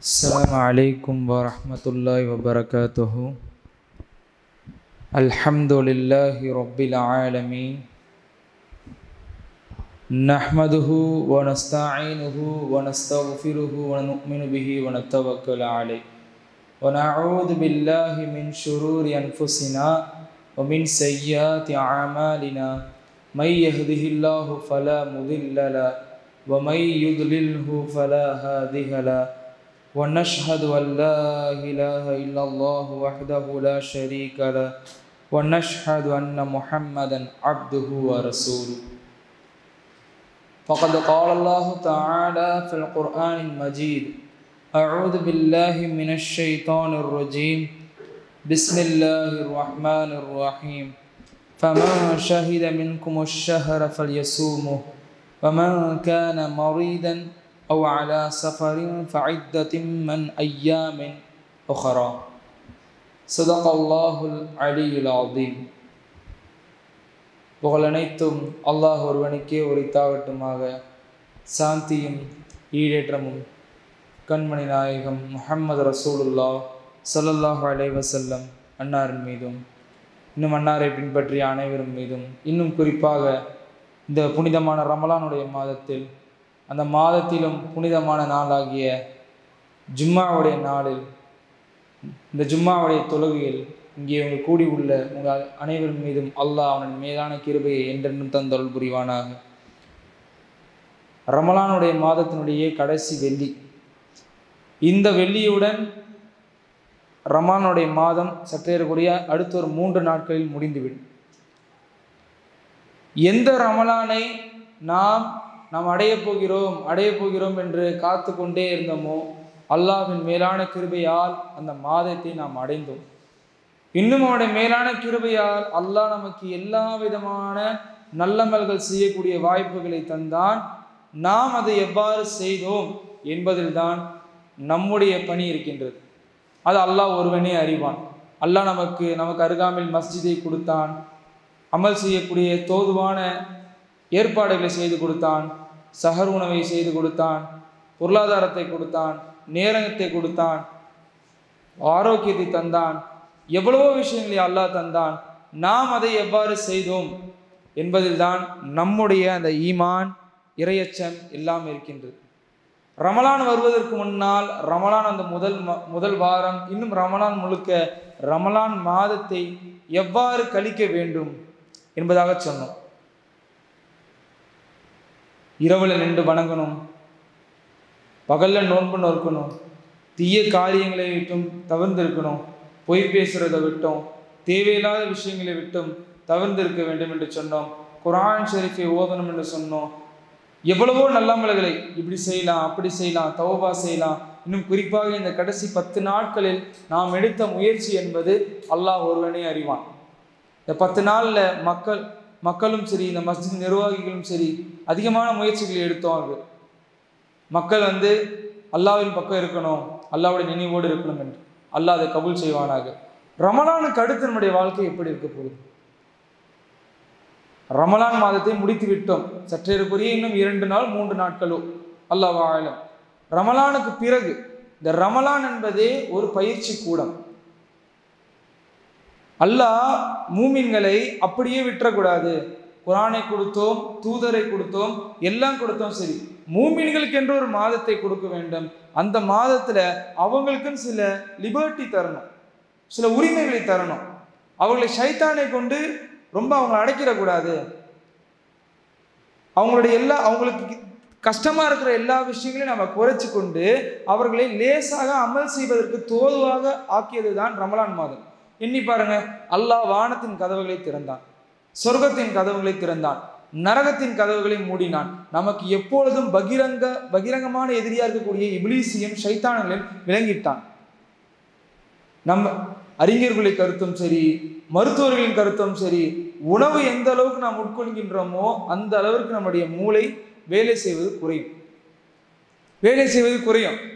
السلام عليكم ورحمة الله وبركاته. الحمد لله رب العالمين، نحمده ونستعينه ونستغفره ونؤمن به ونتوكل عليه ونعوذ بالله من شرور أنفسنا ومن سيئات أعمالنا. من يهده الله فلا مضل له ومن يضلله فلا هادي له، ونشهد أن لا إله إلا الله وحده لا شريك له، ونشهد أن محمدا عبده ورسوله. فقد قال الله تعالى في القرآن المجيد: أعوذ بالله من الشيطان الرجيم، بسم الله الرحمن الرحيم. فمن شهد منكم الشهر فليصومه، ومن كان مريضا أو على سفر فعدة من أيام أخرى. صدق الله العلي العظيم. புகழனைத்தும் அல்லாஹ் ஒருவனுக்கே உரித்தாகட்டுமாக. சாந்தியும் ஈடேற்றமும் கண்மணி நாயகம் முஹம்மது ரசூலுல்லாஹ் ஸல்லல்லாஹு அலைஹி வஸல்லம் அன்னாரின் மீதும், இன்னும் அன்னாரை பின்பற்றிய அனைவரும் மீதும், இன்னும் குறிப்பாக இந்த புனிதமான ரமலானுடைய மாதத்தில், அந்த மாதத்திலும் புனிதமான நாளாகிய ஜும்மாவுடைய நாளில், இந்த ஜும்மாவுடைய தொழுகையில் இங்கே உங்கள் கூடி உள்ள உங்கள் அனைவரும் மீதும் அல்லாஹ் அவனின் மேலான கிருபையை என்றென்றும் தந்தருள் புரிவானாக. ரமலானுடைய மாதத்தினுடைய கடைசி வெள்ளி. இந்த வெள்ளியுடன் ரமலானுடைய மாதம் சற்றேறக்கூடிய அடுத்த ஒரு 3 நாட்களில் முடிந்துவிடும். எந்த ரமலானை நாம் அடையப் போகிறோம் என்று காத்து கொண்டே இருந்தோமோ, அல்லாஹ்வின் மேலான கிருபையால் அந்த மாதத்தை நாம் அடைந்தோம். இன்னும் அவனுடைய மேலான கிருபையால் அல்லாஹ் நமக்கு எல்லா விதமான நல்லமல்கள் செய்யக்கூடிய வாய்ப்புகளை தந்தான். நாம் அதை எவ்வாறு செய்தோம் என்பதில் தான் நம்முடைய பணி இருக்கின்றது. அது அல்லாஹ் ஒருவனே அறிவான். அல்லாஹ் நமக்கு அருகாமையில் மஸ்ஜிதை கொடுத்தான், அமல் செய்யக்கூடிய தோதுவான ஏற்பாடுகளை செய்து கொடுத்தான், சஹர் உணவை செய்து கொடுத்தான், பொருளாதாரத்தை கொடுத்தான், நேரத்தை கொடுத்தான், ஆரோக்கியத்தை தந்தான், எவ்வளவோ விஷயங்களை அல்லாஹ் தந்தான். நாம் அதை எவ்வாறு செய்தோம் என்பதில் தான் நம்முடைய அந்த ஈமான், இறையச்சம் எல்லாம் இருக்கின்றது. ரமலான் வருவதற்கு முன்னால், ரமலான் அந்த முதல் வாரம், இன்னும் ரமலான் முழுக்க ரமலான் மாதத்தை எவ்வாறு கழிக்க வேண்டும் என்பதாக சொன்னோம். இரவுல நின்று வணங்கணும், பகல்ல நோன்பு நோக்கணும், தீய காரியங்களை விட்டும் தவிர்ந்திருக்கணும், பொய் பேசுறதை விட்டும், தேவையில்லாத விஷயங்களை விட்டும் தவிர்ந்திருக்க வேண்டும் என்று சொன்னோம். குர்ஆன் ஷரீஃபை ஓதணும் என்று சொன்னோம். எவ்வளவோ நல்லமல்களை இப்படி செய்யலாம், அப்படி செய்யலாம், தௌபா செய்யலாம். இன்னும் குறிப்பாக இந்த கடைசி 10 நாட்களில் நாம் எடுத்த முயற்சி என்பது அல்லாஹ் ஒருவனே அறிவான். இந்த 10 நாளில் மக்களும் சரி, இந்த மஸ்ஜித் நிர்வாகிகளும் சரி, அதிகமான முயற்சிகளை எடுத்தோம். மக்கள் அல்லாஹ்வின் பக்கம் இருக்கணும், அல்லாஹ்வுடைய நினைவோடு இருக்கணும் என்று அல்லாஹ் அதை கபூல் செய்வானாக. ரமலானுக்கு அடுத்து நம்முடைய வாழ்க்கை எப்படி இருக்க போகுது? ரமலான் மாதத்தை முடித்து விட்டோம். சற்றேறக்குரிய இன்னும் 2 நாள் 3 நாட்களோ அல்லாஹ் ஆலம். ரமலானுக்கு பிறகு இந்த ரமலான் என்பதே ஒரு பயிற்சி கூடம். அல்லாஹ் மூமின்களை அப்படியே விட்டுறக்கூடாது. குர்ஆனை கொடுத்தோம், தூதரை கொடுத்தோம், எல்லாம் கொடுத்தோம், சரி, மூமின்களுக்கு என்று ஒரு மாதத்தை கொடுக்க வேண்டும். அந்த மாதத்துல அவங்களுக்குன்னு சில லிபர்ட்டி தரணும், சில உரிமைகளை தரணும். அவங்களை ஷைத்தானை கொண்டு ரொம்ப அவங்களை அடைக்கிடக்கூடாது. அவங்களுக்கு கஷ்டமா இருக்கிற எல்லா விஷயங்களையும் நம்ம குறைச்சி கொண்டு அவர்களை லேசாக அமல் செய்வதற்கு தோதுவாக ஆக்கியது தான் ரமலான் மாதம். எண்ணி பாருங்க, அல்லாஹ் வானத்தின் கதவுகளை திறந்தான், சொர்க்கத்தின் கதவுகளை திறந்தான், நரகத்தின் கதவுகளை மூடினான். நமக்கு எப்பொழுதும் பகிரங்கமான எதிரியா இருக்கக்கூடிய இப்லீஸையும் ஷைத்தான்களையும் விளங்கிட்டான். நம்ம அறிஞர்களின் கருத்தும் சரி, மருத்துவர்களின் கருத்தும் சரி, உணவு எந்த அளவுக்கு நாம் உட்கொள்கின்றோமோ அந்த அளவிற்கு நம்முடைய மூளை வேலை செய்வது குறையும்.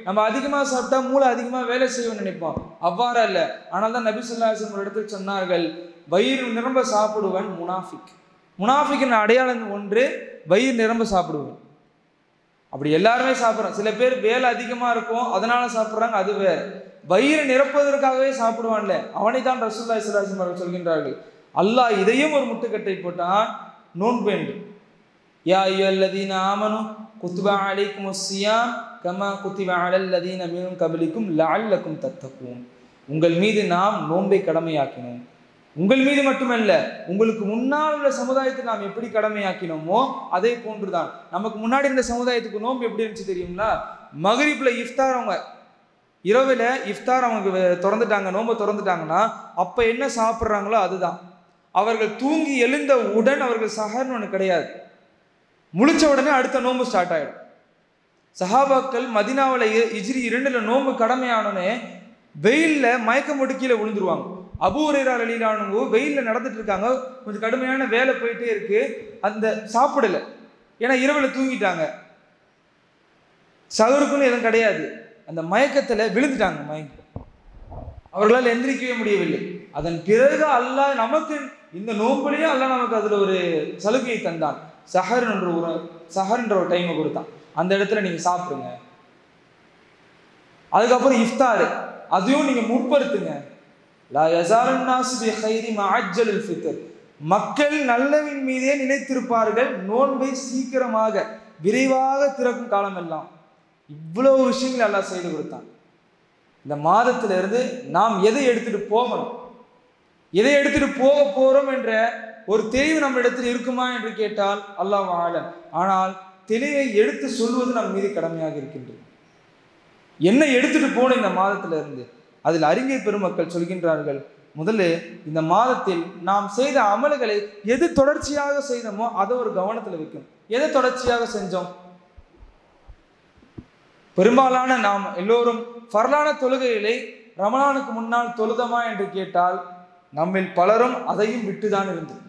நம்ம அதிகமாக சாப்பிட்டா மூளை அதிகமாக வேலை செய்வோம்னு நினைப்போம். அவ்வாறு அல்ல. ஆனால் தான் நபி ஸல்லல்லாஹு அலைஹி வஸல்லம் ஒரு இடத்தில் சொன்னார்கள், வயிறு நிரம்ப சாப்பிடுவன் முனாஃபிக். முனாஃபிக்கின் அடையாளம் ஒன்று வயிறு நிரம்ப சாப்பிடுவன். அப்படி எல்லாருமே சாப்பிட்றோம். சில பேர் வேலை அதிகமாக இருக்கும் அதனால சாப்பிட்றாங்க, அது வேற. வயிறு நிரப்புவதற்காகவே சாப்பிடுவான்ல, அவனை தான் ரசூலுல்லாஹி ஸல்லல்லாஹு அலைஹி வஸல்லம் சொல்கின்றார்கள். அல்லாஹ் இதையும் ஒரு முட்டுக்கட்டை போட்டான், நோன்பு என்று. யா அய்யுஹல்லதீன ஆமனு குத்திப அலைக்குமுஸ் ஸியாம் கமா குத்திப அலல்லதீன மின் கப்லிக்கும் லஅல்லக்கும் தத்தகூன். உங்கள் மீது நாம் நோன்பை கடமையாக்கினோம். உங்கள் மீது மட்டுமல்ல, உங்களுக்கு முன்னால் உள்ள சமுதாயத்தை நாம் எப்படி கடமையாக்கினோமோ அதே போன்றுதான். நமக்கு முன்னாடி இருந்த சமுதாயத்துக்கு நோன்பு எப்படி இருந்துச்சு தெரியுங்களா? மகரிப்ல இஃப்தார், அவங்க இரவில் இஃப்தார் அவங்க திறந்துட்டாங்க, நோன்பை திறந்துட்டாங்கன்னா அப்போ என்ன சாப்பிட்றாங்களோ அதுதான். அவர்கள் தூங்கி எழுந்த உடன் அவர்கள் சஹர்னு ஒன்று கிடையாது, முழிச்ச உடனே அடுத்த நோன்பு ஸ்டார்ட் ஆகிடும். சஹாபாக்கள் மதீனாவில் ஹிஜ்ரி 2 நோன்பு கடமையானோன்னே வெயிலில் மயக்கம் போட்டு கீழே விழுந்துருவாங்க. அபூ ஹுரைரா ரலியல்லாஹு அன்ஹு வெயிலில் நடந்துட்டு இருக்காங்க, கொஞ்சம் கடுமையான வேலை போயிட்டே இருக்கு, அந்த சாப்பிடல, ஏன்னா இரவில் தூங்கிட்டாங்க, சகருக்குன்னு எதுவும் கிடையாது, அந்த மயக்கத்தில் விழுந்துட்டாங்க. அவர்களால் எந்திரிக்கவே முடியவில்லை. அதன் பிறகு அல்லாஹ் நமக்கு இந்த நோன்புலேயே அல்லாஹ் நமக்கு அதில் ஒரு சலுகையை தந்தான். சஹர் என்ற ஒரு டைமை கொடுத்தான், அந்த இடத்துல நீங்கள் சாப்பிடுங்க. அதுக்கப்புறம் இஃப்தார், அதையும் நீங்கள் முற்படுத்துங்க. லா யஸாலுன் நாஸு பிகைரி மஅஜ்ஜலுல் ஃபித்ர். மக்கள் நல்லவின் மீதே நிலைத்திருப்பார்கள் நோன்பை சீக்கிரமாக விரைவாக திறக்கும் காலமெல்லாம். இவ்வளவு விஷயங்கள் அல்லாஹ் செய்து கொடுத்தான். இந்த மாதத்திலிருந்து நாம் எதை எடுத்துட்டு போகணும், எதை எடுத்துட்டு போக போறோம் என்ற ஒரு தெளிவு நம்ம இடத்தில் இருக்குமா என்று கேட்டால் அல்லாஹ் ஆலம். ஆனால் தெளிவை எடுத்து சொல்வது நம் மீது கடமையாக இருக்கின்றது. என்ன எடுத்துட்டு போன இந்த மாதத்திலிருந்து, அதில் அறிஞர் பெருமக்கள் சொல்கின்றார்கள், முதல்ல இந்த மாதத்தில் நாம் செய்த அமல்களை எது தொடர்ச்சியாக செய்தோமோ அதை ஒரு கவனத்தில் வைக்கணும். எதை தொடர்ச்சியாக செஞ்சோம்? பெரும்பாலான நாம் எல்லோரும் ஃபர்லான தொழுகைகளை ரமலானுக்கு முன்னால் தொழுதமா என்று கேட்டால் நம்மில் பலரும் அதையும் விட்டுதான் இருந்தது.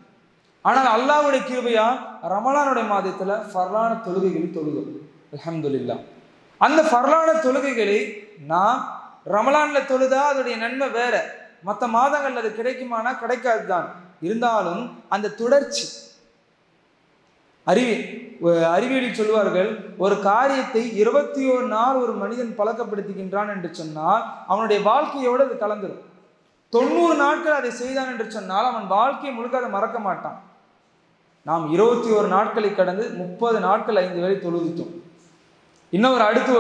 ஆனால் அல்லாஹ்வுடைய கிருபையால் ரமலானுடைய மாதத்தில் ஃபர்லான தொழுகைகளை தொழுதோம், அல்ஹம்துலில்லாஹ். அந்த ஃபர்லான தொழுகைகளை நாம் ரமலானில் தொழுதா அதோடைய நன்மை வேற, மற்ற மாதங்கள் அது கிடைக்குமானா கிடைக்காது தான். இருந்தாலும் அந்த தொடர்ச்சி, அறிவியலில் சொல்வார்கள், ஒரு காரியத்தை 21 நாள் ஒரு மனிதன் பழக்கப்படுத்துகின்றான் என்று சொன்னால் அவனுடைய வாழ்க்கையோடு அது கலந்துடும். 90 நாட்கள் அதை செய்தான் என்று சொன்னால் அவன் வாழ்க்கையை முழுக்க அதை மறக்க மாட்டான். நாம் 21 நாட்களை கடந்து 30 நாட்கள் 5 வேளை தொழுதுட்டோம். இன்னும் அடுத்து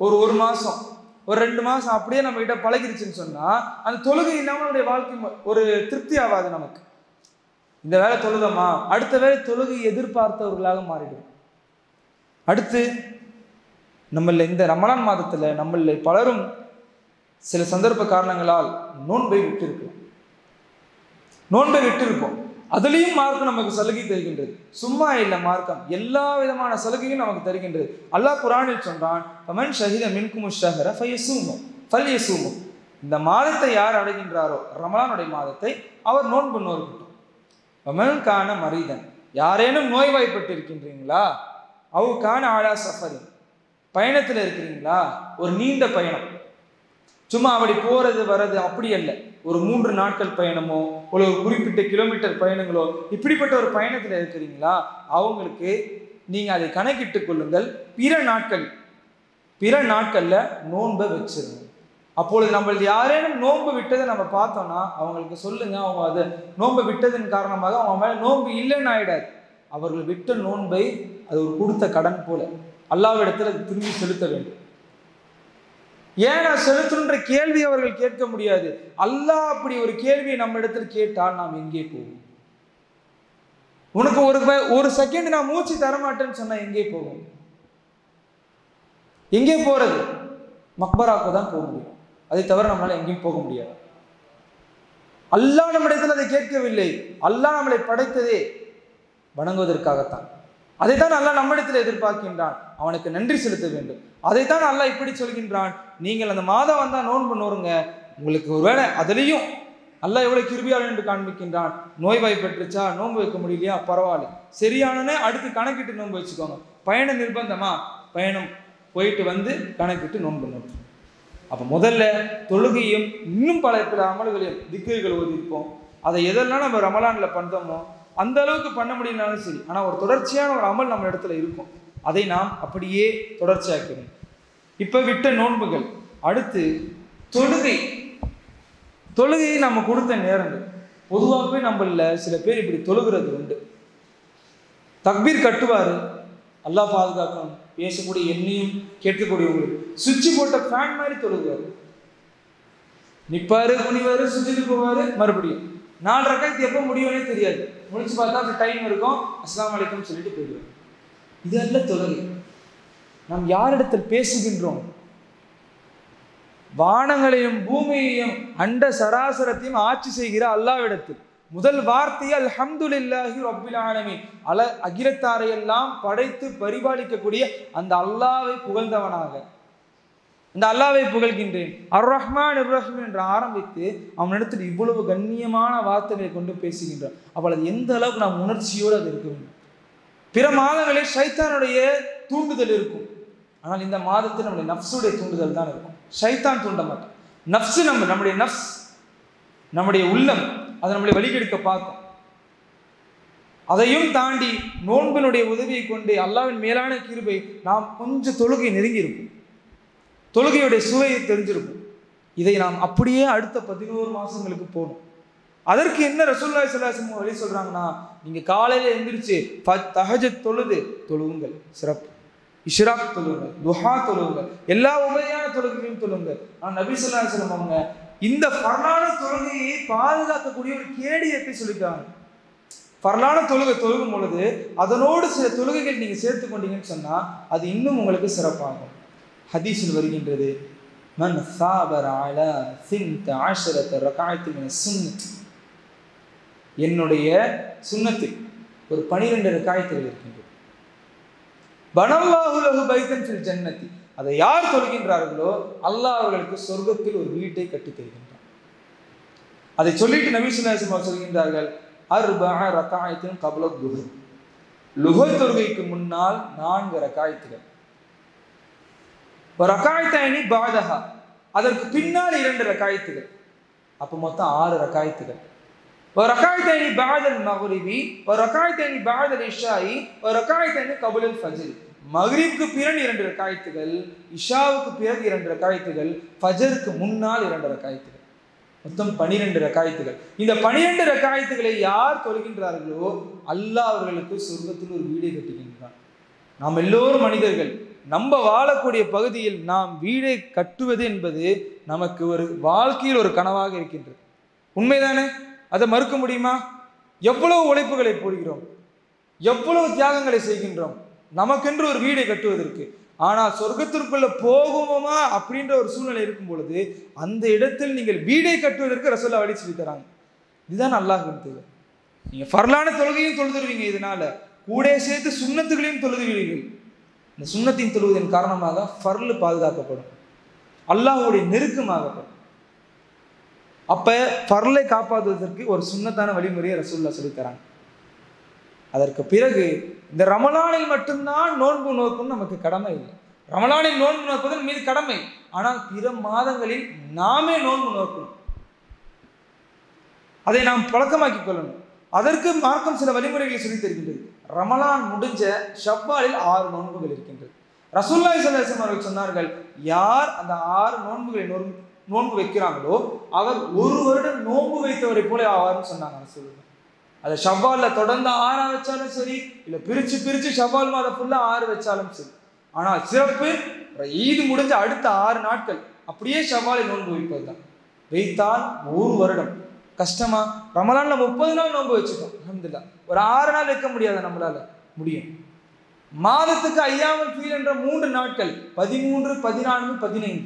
ஒரு மாதம், ஒரு 2 மாதம் அப்படியே நம்ம கிட்ட பழகிருச்சுன்னு சொன்னால் அந்த தொழுகை இல்லாமல் நம்முடைய வாழ்க்கை ஒரு திருப்தி ஆகாது நமக்கு. இந்த வேலை தொழுதமா, அடுத்த வேலை தொழுகை எதிர்பார்த்தவர்களாக மாறிடும். அடுத்து நம்மள இந்த ரமலான் மாதத்தில் நம்மள பலரும் சில சந்தர்ப்ப காரணங்களால் நோன்பை விட்டிருப்போம். அதுலேயும் மார்க்கம் நமக்கு சலுகை தருகின்றது. சும்மா இல்லை, மார்க்கம் எல்லா விதமான சலுகையும் நமக்கு தருகின்றது. அல்லாஹ் குர்ஆனில் சொல்றான், ஃபமன் ஷஹித மின்குமுஷ் ஷஹர ஃபல்யஸூமு. இந்த மாதத்தை யார் அடைகின்றாரோ, ரமலானுடைய மாதத்தை, அவர் நோன்பு நோக்கட்டும். ஃபமன் கான மரீதன், யாரேனும் நோய்வாய்ப்பட்டு இருக்கின்றீங்களா, அவு கான ஆலா சஃபரின், பயணத்தில் இருக்கிறீங்களா, ஒரு நீண்ட பயணம், சும்மா அப்படி போறது வர்றது அப்படி அல்ல, ஒரு 3 நாட்கள் பயணமோ ஒரு குறிப்பிட்ட கிலோமீட்டர் பயணங்களோ, இப்படிப்பட்ட ஒரு பயணத்தில் இருக்கிறீங்களா, அவங்களுக்கு நீங்கள் அதை கணக்கிட்டு கொள்ளுங்கள். பிற நாட்களில் நோன்பை வச்சிருங்க. அப்பொழுது நம்மளது யாரேனும் நோன்பு விட்டதை நம்ம பார்த்தோம்னா அவங்களுக்கு சொல்லுங்க, அவங்க அதை நோன்பை விட்டதன் காரணமாக அவங்க மேலே நோன்பு இல்லைன்னு ஆயிடாது. அவர்கள் விட்ட நோன்பை அது ஒரு கொடுத்த கடன் போல அல்லாஹ்விடத்தில் அது திரும்பி செலுத்த வேண்டும். ஏன்னா செலுத்துன்ற கேள்வி அவர்கள் கேட்க முடியாது. அல்லாஹ் அப்படி ஒரு கேள்வியை நம்ம இடத்தில் கேட்டால் நாம் எங்கே போவோம்? உனக்கு ஒரு செகண்ட் நான் மூச்சு தரமாட்டேன்னு சொன்னா எங்கே போவோம்? எங்கே போறது? மக்பராக்கு தான் போக முடியும், அதை தவிர நம்மளால எங்கேயும் போக முடியாது. அல்லாஹ் நம்மிடத்தில் அதை கேட்கவில்லை. அல்லாஹ் நம்மளை படைத்ததே வணங்குவதற்காகத்தான். அதைத்தான் அல்லாஹ் நம்மிடத்தில் எதிர்பார்க்கின்றான். அவனுக்கு நன்றி செலுத்த வேண்டும். அதைத்தான் அல்லாஹ் இப்படி சொல்கின்றான், நீங்கள் அந்த மாதம் வந்தால் நோன்பு நோருங்க. உங்களுக்கு ஒருவேளை அதுலேயும் அல்லாஹ் எவ்வளோ கிருபியாளன் என்று காண்பிக்கின்றான். நோய்வாய் பெற்றுச்சா, நோன்பு வைக்க முடியலையா, பரவாயில்ல, சரியானே அடுத்து கணக்கிட்டு நோன்பு வச்சுக்கோங்க. பயண நிர்பந்தமா, பயணம் போயிட்டு வந்து கணக்கிட்டு நோன்பு நோக்கு. அப்போ முதல்ல தொழுகையும் இன்னும் பல அமல்களையும் திக்ர்கள் ஓதிருப்போம். அதை எதெல்லாம் நம்ம ரமலானில் பண்ணுறோமோ அந்த அளவுக்கு பண்ண முடியும்னாலும் சரி, ஆனால் ஒரு தொடர்ச்சியான ஒரு அமல் நம்ம இடத்துல இருக்கும். அதை நாம் அப்படியே தொடர்ச்சியாக்கிறோம். இப்போ விட்ட நோன்புகள். அடுத்து தொழுகையை நம்ம கொடுத்த நேரங்கள். பொதுவாகவே நம்மள சில பேர் இப்படி தொழுகிறது உண்டு. தக்பீர் கட்டுவார், அல்லாஹ் பாதுகாக்கணும், பேசக்கூடிய என்னையும் கேட்கக்கூடியவங்களுக்கு சுவிட்சு போட்ட ஃபேன் மாதிரி தொழுகுவார். நிற்பாரு, குனிவாரு, சுவிட்சுக்கு போவார், மறுபடியும் 4 ரக்காத்து எப்போ முடியும்னே தெரியாது. முடிச்சு பார்த்தா அது டைம் இருக்கும், அஸ்ஸலாமு அலைக்கும் சொல்லிட்டு போயிடுவார். இதல்ல தொழுகை. நாம் யாரிடத்தில் பேசுகின்றோம்? வானங்களையும் பூமியையும் அண்ட சராசரத்தையும் ஆட்சி செய்கிற அல்லாஹ்விடத்தில். முதல் வார்த்தையை அல்ஹம்துலில்லாஹி ரப்பில் ஆலமீன், அகிலத்தாரையெல்லாம் படைத்து பரிபாலிக்கக்கூடிய அந்த அல்லாஹ்வை புகழ்ந்தவனாக, இந்த அல்லாஹ்வை புகழ்கின்றேன், அர் ரஹ்மான் இர் ரஹீம் என்று ஆரம்பித்து அவனிடத்தில் இவ்வளவு கண்ணியமான வார்த்தைகளை கொண்டு பேசுகின்றான். அவள் அது எந்த அளவுக்கு நாம் உணர்ச்சியோடு அது இருக்க வேண்டும். பிற மாதங்களில் ஷைத்தானுடைய தூண்டுதல் இருக்கும், ஆனால் இந்த மாதத்தில் நம்முடைய நஃப்ஸுடைய தூண்டுதல் தான் இருக்கும். ஷைத்தான் தூண்ட மாட்டான். நஃப்ஸு நம்முடைய நஃப்ஸ், நம்முடைய உள்ளம் அதை நம்மளை வழிகெடுக்க பார்க்கும். அதையும் தாண்டி நோன்பினுடைய உதவியை கொண்டு அல்லாஹ்வின் மேலான கிருபை நாம் கொஞ்சம் தொழுகை நெருங்கி இருக்கும், தொழுகையுடைய சுவையை தெரிஞ்சிருக்கும். இதை நாம் அப்படியே அடுத்த 11 மாதங்களுக்கு போகணும். அதற்கு என்ன ரசூலுல்லாஹி ஸல்லல்லாஹு அலைஹி வஸல்லம் வழி சொல்றாங்கன்னா, நீங்க காலையில எந்திரிச்சு தஹஜ்ஜத் தொழுகுங்கள், சிறப்பு. இஷ்ராக் தொழுகுங்கள், துஹா தொழுகுங்கள், எல்லா உபரியான தொழுகையும் தொழுகுங்கள். ஆனால் நபி ஸல்லல்லாஹு அலைஹி வஸல்லம் அவங்க இந்த ஃபர்லான தொழுகையை பாதுகாக்கக்கூடிய ஒரு கேடயத்தை சொல்லிட்டாங்க. ஃபர்லான தொழுகும் பொழுது அதனோடு சில தொழுகைகள் நீங்க சேர்த்து கொண்டீங்கன்னு சொன்னா அது இன்னும் உங்களுக்கு சிறப்பாகும். ஹதீஸில் வருகின்றது, மன் சாபர அலா 12 ரக்அத் மின சுன்னத், என்னுடைய சுன்னத்தில் ஒரு 12 ரக்அத்துகள் இருக்கின்றது. பனல்லாஹு லஹு பைத்தன் ஃபில் ஜன்னதி, அதை யார் தொழுகின்றார்களோ அல்லாஹ் அவர்களுக்கு சொர்க்கத்தில் ஒரு வீட்டை கட்டி தருகின்றான். அதை சொல்லிட்டு நபி ஸல்லல்லாஹு அலைஹி வஸல்லம் சொல்கின்றார்கள், அர்பஅ ரக்அத்தின் கப்ல துஹர், லுஹர் தொழுகைக்கு முன்னால் 4 ரக்அத்துகள், ஒரு ரக்அத்தைனி பாதஹா, அதற்கு பின்னால் 2 ரக்அத்துகள், அப்போ மொத்தம் 6 ரக்அத்துகள். ஒரு ரக்அத்தைனி பாதல் மக்ரிபி, ஒரு ரக்அத்தைனி பாதல் இஷாஇ, ஒரு ரக்அத்தைனி கப்லல் ஃபஜ்ர், மக்ரிப்க்கு பிறகு 2 ரக்அத்துகள், இஷாவுக்கு பிறகு 2 ரக்அத்துகள், ஃபஜ்ருக்கு முன்னால் 2 ரக்அத்துகள், மொத்தம் 12 ரக்அத்துகள். இந்த 12 ரக்அத்துகளை யார் தொழுகின்றார்களோ அல்லாஹ் அவர்களுக்கு சொர்க்கத்தில் ஒரு வீடை கட்டுகின்றான். நாம் எல்லோரும் மனிதர்கள், நம்ம வாழக்கூடிய பகுதியில் நாம் வீடை கட்டுவது என்பது நமக்கு ஒரு வாழ்க்கையில் ஒரு கனவாக இருக்கின்றது. உண்மைதானே? அதை மறுக்க முடியுமா? எவ்வளவு உழைப்புகளை போடுகிறோம், எவ்வளவு தியாகங்களை செய்கின்றோம் நமக்கென்று ஒரு வீடை கட்டுவதற்கு. ஆனால் சொர்க்கத்திற்குள்ள போகுமா அப்படின்ற ஒரு சூழ்நிலை இருக்கும் பொழுது அந்த இடத்தில் நீங்கள் வீடை கட்டுவதற்கு ரசூலுல்லாஹ் வழி சொல்லி தராங்க. இதுதான் அல்லாஹ்வின் தேவை. நீங்க ஃபர்லான தொழுகையும் தொழுதுருவீங்க, இதனால கூட சேர்த்து சுன்னத்துகளையும் தொழுதுவீர்கள். இந்த சுன்னத்தின் தொழுவதன் காரணமாக ஃபர்லு பாதுகாக்கப்படும், அல்லாஹ்வுடைய நெருக்கமாகப்படும். அப்ப ஃபர்லை காப்பாற்றுவதற்கு ஒரு சுன்னத்தான வழிமுறையை ரசூலுல்லாஹ் சொல்லி தராங்க. அதற்கு பிறகு இந்த ரமலானில் மட்டும்தான் நோன்பு நோக்கும் நமக்கு கடமை இல்லை. ரமலானில் நோன்பு நோக்குவது மீது கடமை, ஆனால் பிற மாதங்களில் நாமே நோன்பு நோக்கணும். அதை நாம் பழக்கமாக்கிக் கொள்ளணும். அதற்கு மார்க்கம் சில வழிமுறைகளை சொல்லி தருகின்றது. ரமலான் முடிஞ்ச ஷவ்வாலில் 6 நோன்புகள் இருக்கின்றது. ரசூலுல்லாஹி ஸல்லல்லாஹு அலைஹி வஸல்லம் சொன்னார்கள், யார் அந்த 6 நோன்புகளை நோன்பு வைக்கிறாங்களோ அவர் 1 வருடம் நோன்பு வைத்தவரை போல ஆவார்னு சொன்னாங்க ரசூலுல்லாஹ். அதை ஷவ்வாலில் தொடர்ந்து 6 வச்சாலும் சரி, இல்லை பிரித்து ஷவ்வால் மாதம் ஃபுல்லாக 6 வச்சாலும் சரி. ஆனால் சிறப்பு ஈது முடிஞ்ச அடுத்த 6 நாட்கள் அப்படியே ஷவ்வாலை நோன்பு வைப்பது தான். வைத்தால் 1 வருடம். கஷ்டமா? ரமலான்ல 30 நாள் நோன்பு வச்சுட்டோம், அல்ஹம்துலில்லாஹ். ஒரு 6 நாள் வைக்க முடியாது, நம்மளால முடியும். மாதத்துக்கு ஐயாமல் ஃபீல் என்ற 3 நாட்கள் 13, 14, 15,